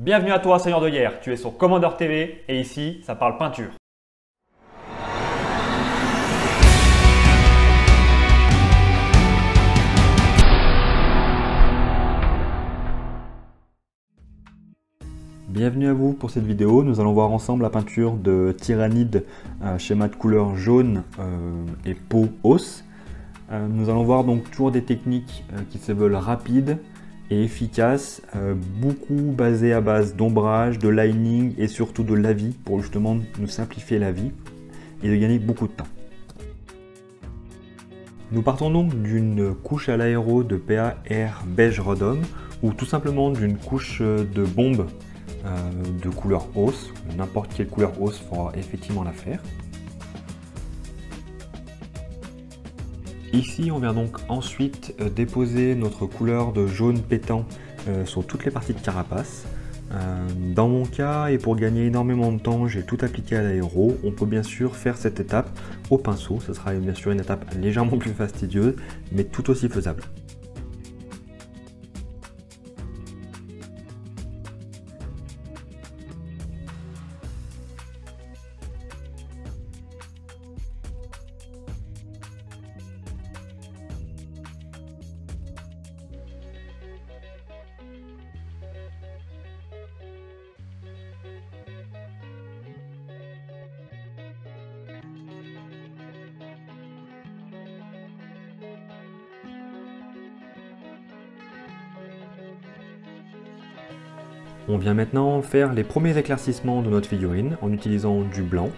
Bienvenue à toi, Seigneur de guerre, tu es sur Commander TV et ici, ça parle peinture. Bienvenue à vous pour cette vidéo, nous allons voir ensemble la peinture de Tyrannide, schéma de couleur jaune et peau os. Nous allons voir donc toujours des techniques qui se veulent rapides et efficaces, beaucoup basées à base d'ombrage, de lining et surtout de lavis pour justement nous simplifier la vie et de gagner beaucoup de temps. Nous partons donc d'une couche à l'aéro de PA-R beige Rodom ou tout simplement d'une couche de bombe de couleur os. N'importe quelle couleur os fera effectivement l'affaire. Ici, on vient donc ensuite déposer notre couleur de jaune pétant sur toutes les parties de carapace. Dans mon cas, et pour gagner énormément de temps, j'ai tout appliqué à l'aéro. On peut bien sûr faire cette étape au pinceau. Ce sera bien sûr une étape légèrement plus fastidieuse, mais tout aussi faisable. On vient maintenant faire les premiers éclaircissements de notre figurine en utilisant du blanc.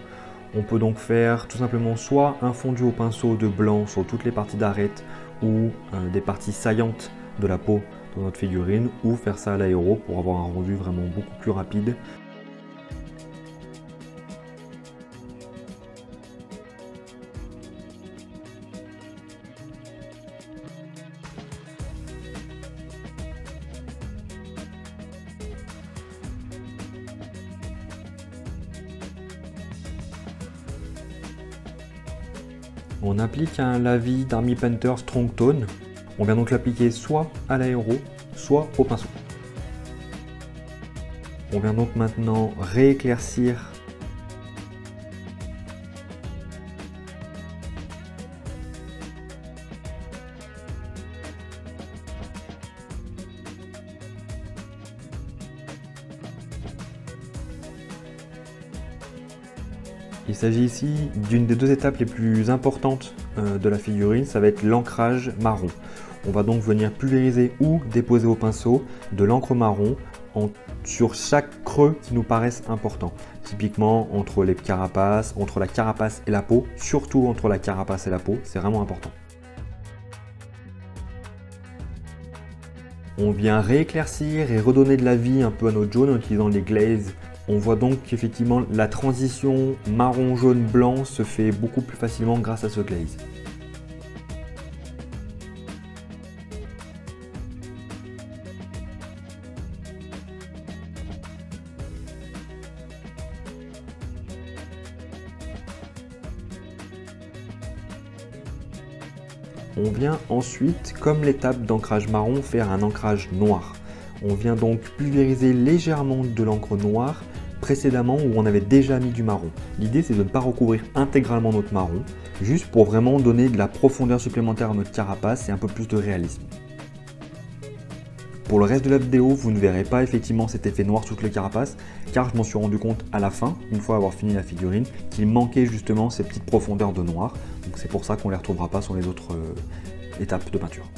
On peut donc faire tout simplement soit un fondu au pinceau de blanc sur toutes les parties d'arête ou des parties saillantes de la peau de notre figurine, ou faire ça à l'aéro pour avoir un rendu vraiment beaucoup plus rapide. On applique un lavis d'Army Painter Strong Tone. On vient donc l'appliquer soit à l'aéro, soit au pinceau. On vient donc maintenant rééclaircir Il s'agit ici d'une des deux étapes les plus importantes de la figurine, ça va être l'ancrage marron. On va donc venir pulvériser ou déposer au pinceau de l'encre marron sur chaque creux qui nous paraissent importants. Typiquement entre les carapaces, entre la carapace et la peau, surtout entre la carapace et la peau, c'est vraiment important. On vient rééclaircir et redonner de la vie un peu à notre jaune en utilisant les glazes. On voit donc qu'effectivement la transition marron, jaune, blanc se fait beaucoup plus facilement grâce à ce glaze. On vient ensuite, comme l'étape d'ancrage marron, faire un ancrage noir. On vient donc pulvériser légèrement de l'encre noire précédemment où on avait déjà mis du marron. L'idée c'est de ne pas recouvrir intégralement notre marron, juste pour vraiment donner de la profondeur supplémentaire à notre carapace et un peu plus de réalisme. Pour le reste de la vidéo, vous ne verrez pas effectivement cet effet noir sur toutes les carapaces, car je m'en suis rendu compte à la fin, une fois avoir fini la figurine, qu'il manquait justement ces petites profondeurs de noir. Donc c'est pour ça qu'on ne les retrouvera pas sur les autres étapes de peinture.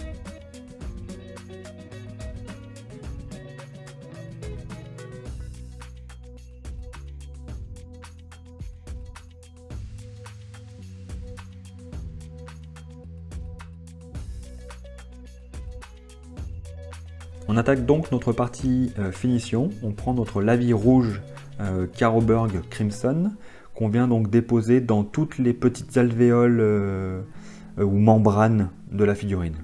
On attaque donc notre partie finition. On prend notre lavis rouge Carroburg Crimson qu'on vient donc déposer dans toutes les petites alvéoles ou membranes de la figurine.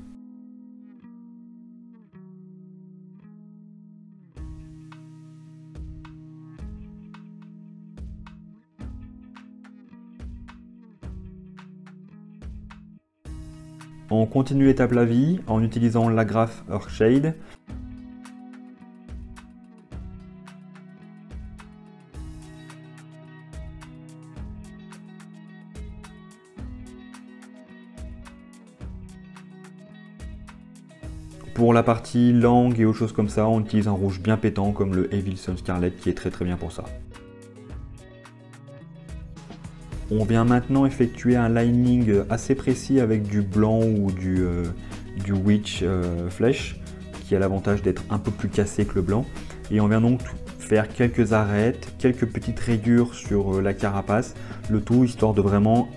On continue l'étape lavis en utilisant l'agrafe Earthshade. Pour la partie langue et autres choses comme ça, on utilise un rouge bien pétant comme le Evil Sun Scarlet qui est très bien pour ça. On vient maintenant effectuer un lining assez précis avec du blanc ou du Witch Flèche qui a l'avantage d'être un peu plus cassé que le blanc. Et on vient donc faire quelques arêtes, quelques petites rayures sur la carapace, le tout histoire de vraiment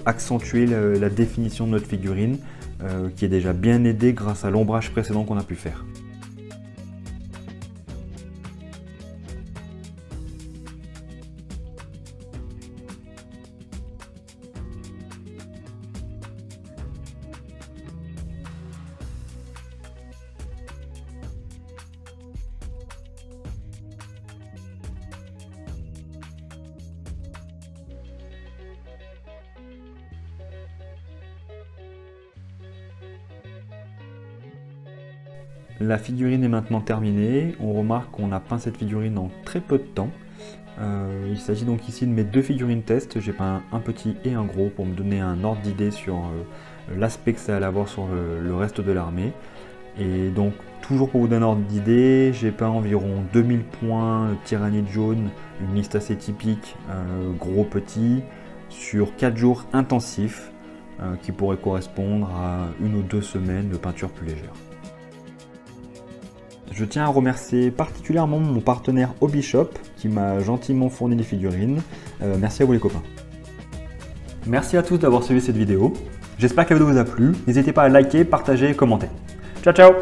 accentuer la définition de notre figurine qui est déjà bien aidée grâce à l'ombrage précédent qu'on a pu faire. La figurine est maintenant terminée. On remarque qu'on a peint cette figurine en très peu de temps. Il s'agit donc ici de mes deux figurines test. J'ai peint un petit et un gros pour me donner un ordre d'idée sur l'aspect que ça allait avoir sur le reste de l'armée. Et donc toujours pour vous donner un ordre d'idée, j'ai peint environ 2000 points tyrannide jaune, une liste assez typique, gros petit, sur 4 jours intensifs qui pourraient correspondre à 1 ou 2 semaines de peinture plus légère. Je tiens à remercier particulièrement mon partenaire Hobbyshop qui m'a gentiment fourni les figurines. Merci à vous les copains. Merci à tous d'avoir suivi cette vidéo. J'espère que la vidéo vous a plu. N'hésitez pas à liker, partager et commenter. Ciao ciao!